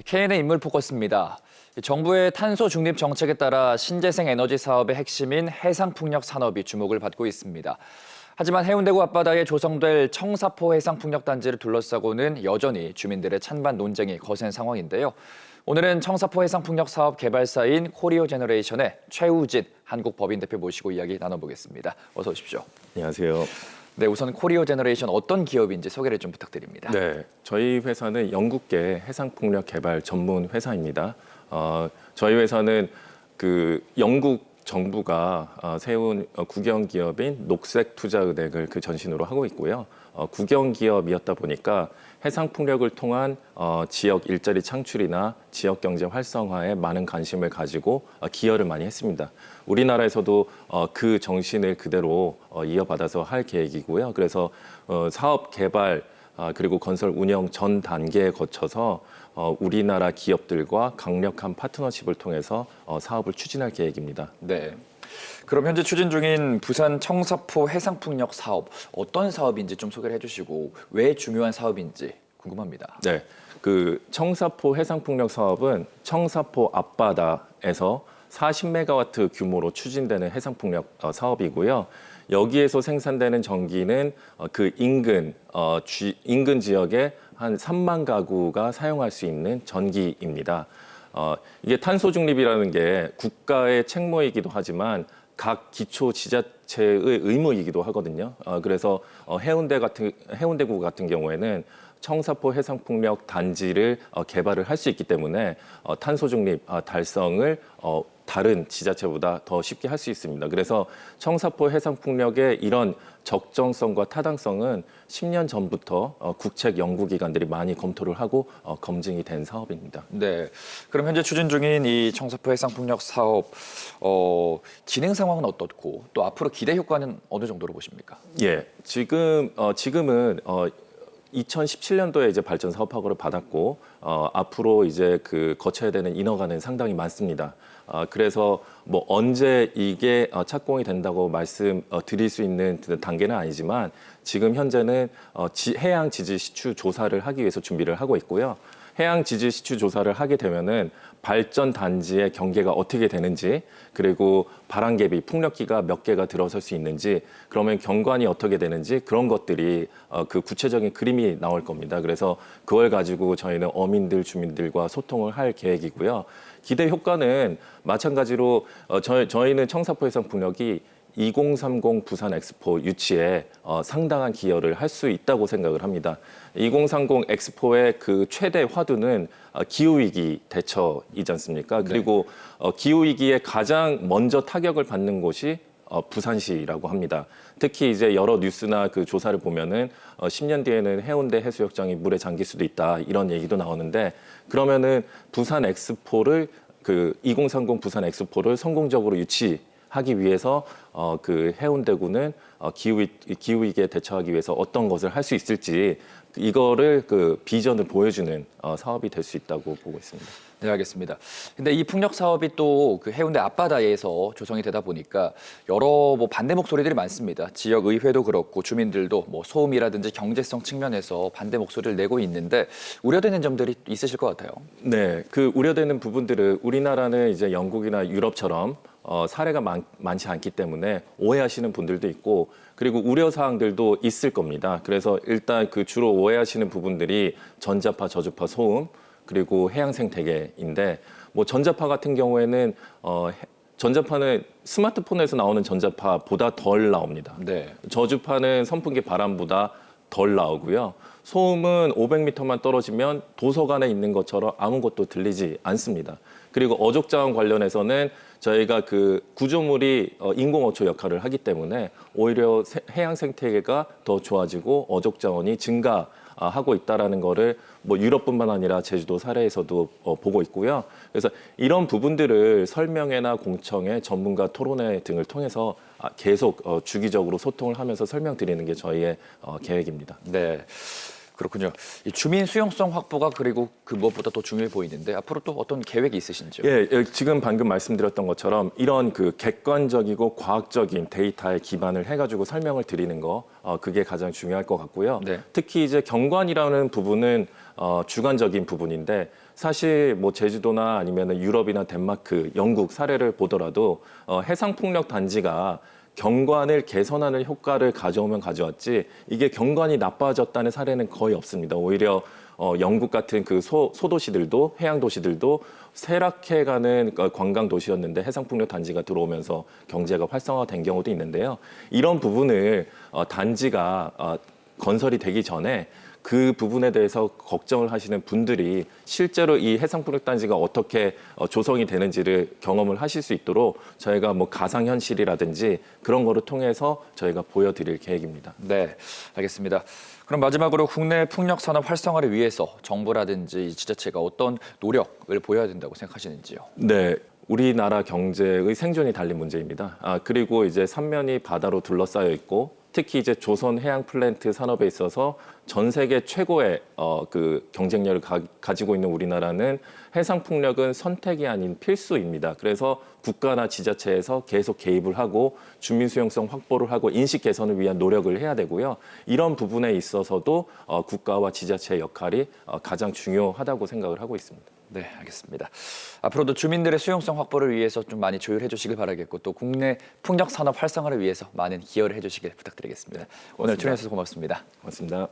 KN의 인물 포커스입니다. 정부의 탄소 중립 정책에 따라 신재생 에너지 사업의 핵심인 해상풍력 산업이 주목을 받고 있습니다. 하지만 해운대구 앞바다에 조성될 청사포 해상풍력단지를 둘러싸고는 여전히 주민들의 찬반 논쟁이 거센 상황인데요. 오늘은 청사포 해상풍력 사업 개발사인 코리오 제너레이션의 최우진 한국법인 대표 모시고 이야기 나눠보겠습니다. 어서 오십시오. 안녕하세요. 네, 우선 코리오 제너레이션 어떤 기업인지 소개를 좀 부탁드립니다. 네, 저희 회사는 영국계 해상풍력 개발 전문 회사입니다. 저희 회사는 영국 정부가 세운 국영 기업인 녹색투자은행을 전신으로 하고 있고요. 국영 기업이었다 보니까 해상 풍력을 통한 지역 일자리 창출이나 지역 경제 활성화에 많은 관심을 가지고 기여를 많이 했습니다. 우리나라에서도 그 정신을 그대로 이어받아서 할 계획이고요. 그래서 사업 개발 그리고 건설 운영 전 단계에 거쳐서 우리나라 기업들과 강력한 파트너십을 통해서 사업을 추진할 계획입니다. 네. 그럼 현재 추진 중인 부산 청사포 해상풍력 사업 어떤 사업인지 좀 소개를 해주시고 왜 중요한 사업인지 궁금합니다. 네, 청사포 해상풍력 사업은 청사포 앞바다에서 40메가와트 규모로 추진되는 해상풍력 사업이고요. 여기에서 생산되는 전기는 인근 지역에 한 3만 가구가 사용할 수 있는 전기입니다. 이게 탄소 중립이라는 게 국가의 책무이기도 하지만 각 기초 지자체의 의무이기도 하거든요. 그래서 해운대구 같은 경우에는 청사포 해상풍력 단지를 개발을 할 수 있기 때문에 탄소 중립 달성을 다른 지자체보다 더 쉽게 할 수 있습니다. 그래서 청사포 해상풍력의 이런 적정성과 타당성은 10년 전부터 국책 연구기관들이 많이 검토를 하고 검증이 된 사업입니다. 네. 그럼 현재 추진 중인 이 청사포 해상풍력 사업 진행 상황은 어떻고 또 앞으로 기대 효과는 어느 정도로 보십니까? 예, 지금은 2017년도에 이제 발전 사업 허가를 받았고 앞으로 이제 거쳐야 되는 인허가는 상당히 많습니다. 그래서 뭐 언제 이게 착공이 된다고 말씀드릴 수 있는 단계는 아니지만 지금 현재는 해양 지질 시추 조사를 하기 위해서 준비를 하고 있고요. 해양 지질 시추 조사를 하게 되면은 발전 단지의 경계가 어떻게 되는지 그리고 바람개비, 풍력기가 몇 개가 들어설 수 있는지 그러면 경관이 어떻게 되는지 그런 것들이 구체적인 그림이 나올 겁니다. 그래서 그걸 가지고 저희는 어민들, 주민들과 소통을 할 계획이고요. 기대 효과는 마찬가지로 저희는 청사포 해상풍력이 2030 부산 엑스포 유치에 상당한 기여를 할 수 있다고 생각을 합니다. 2030 엑스포의 최대 화두는 기후위기 대처이지 않습니까? 그리고 기후위기에 가장 먼저 타격을 받는 곳이 부산시라고 합니다. 특히 이제 여러 뉴스나 조사를 보면은 10년 뒤에는 해운대 해수욕장이 물에 잠길 수도 있다 이런 얘기도 나오는데 그러면은 부산 엑스포를 2030 부산 엑스포를 성공적으로 유치하기 위해서 해운대구는 기후위기에 대처하기 위해서 어떤 것을 할 수 있을지 이거를 비전을 보여주는 사업이 될 수 있다고 보고 있습니다. 네, 알겠습니다. 근데 이 풍력 사업이 또 해운대 앞바다에서 조성이 되다 보니까 여러 반대 목소리들이 많습니다. 지역 의회도 그렇고 주민들도 소음이라든지 경제성 측면에서 반대 목소리를 내고 있는데 우려되는 점들이 있으실 것 같아요. 네, 우려되는 부분들은 우리나라는 이제 영국이나 유럽처럼 사례가 많지 않기 때문에 오해하시는 분들도 있고 그리고 우려 사항들도 있을 겁니다. 그래서 일단 주로 오해하시는 부분들이 전자파, 저주파, 소음 그리고 해양 생태계인데 전자파 같은 경우에는 전자파는 스마트폰에서 나오는 전자파보다 덜 나옵니다. 네. 저주파는 선풍기 바람보다 덜 나오고요. 소음은 500m만 떨어지면 도서관에 있는 것처럼 아무것도 들리지 않습니다. 그리고 어족자원 관련해서는 저희가 구조물이 인공어초 역할을 하기 때문에 오히려 해양 생태계가 더 좋아지고 어족자원이 증가하고 있다라는 거를 유럽뿐만 아니라 제주도 사례에서도 보고 있고요. 그래서 이런 부분들을 설명회나 공청회, 전문가 토론회 등을 통해서 계속 주기적으로 소통을 하면서 설명드리는 게 저희의 계획입니다. 네. 그렇군요. 이 주민 수용성 확보가 그리고 그 무엇보다 더 중요해 보이는데 앞으로 또 어떤 계획이 있으신지요? 예, 지금 방금 말씀드렸던 것처럼 이런 그 객관적이고 과학적인 데이터에 기반을 해가지고 설명을 드리는 거, 그게 가장 중요할 것 같고요. 네. 특히 이제 경관이라는 부분은 주관적인 부분인데 사실 뭐 제주도나 아니면 유럽이나 덴마크, 영국 사례를 보더라도 해상풍력 단지가 경관을 개선하는 효과를 가져오면 가져왔지 이게 경관이 나빠졌다는 사례는 거의 없습니다. 오히려 영국 같은 그 소도시들도 해양 도시들도 쇠락해가는 관광 도시였는데 해상풍력 단지가 들어오면서 경제가 활성화된 경우도 있는데요. 이런 부분을 단지가 건설이 되기 전에 그 부분에 대해서 걱정을 하시는 분들이 실제로 이 해상풍력단지가 어떻게 조성이 되는지를 경험을 하실 수 있도록 저희가 뭐 가상현실이라든지 그런 거를 통해서 저희가 보여드릴 계획입니다. 네, 알겠습니다. 그럼 마지막으로 국내 풍력 산업 활성화를 위해서 정부라든지 지자체가 어떤 노력을 보여야 된다고 생각하시는지요? 네. 우리나라 경제의 생존이 달린 문제입니다. 그리고 이제 삼면이 바다로 둘러싸여 있고 특히 이제 조선 해양 플랜트 산업에 있어서 전 세계 최고의 그 경쟁력을 가지고 있는 우리나라는 해상 풍력은 선택이 아닌 필수입니다. 그래서 국가나 지자체에서 계속 개입을 하고 주민 수용성 확보를 하고 인식 개선을 위한 노력을 해야 되고요. 이런 부분에 있어서도 국가와 지자체의 역할이 가장 중요하다고 생각을 하고 있습니다. 네, 알겠습니다. 앞으로도 주민들의 수용성 확보를 위해서 좀 많이 조율해 주시길 바라겠고 또 국내 풍력 산업 활성화를 위해서 많은 기여를 해 주시길 부탁드리겠습니다. 오늘 출연해 주셔서 고맙습니다. 고맙습니다.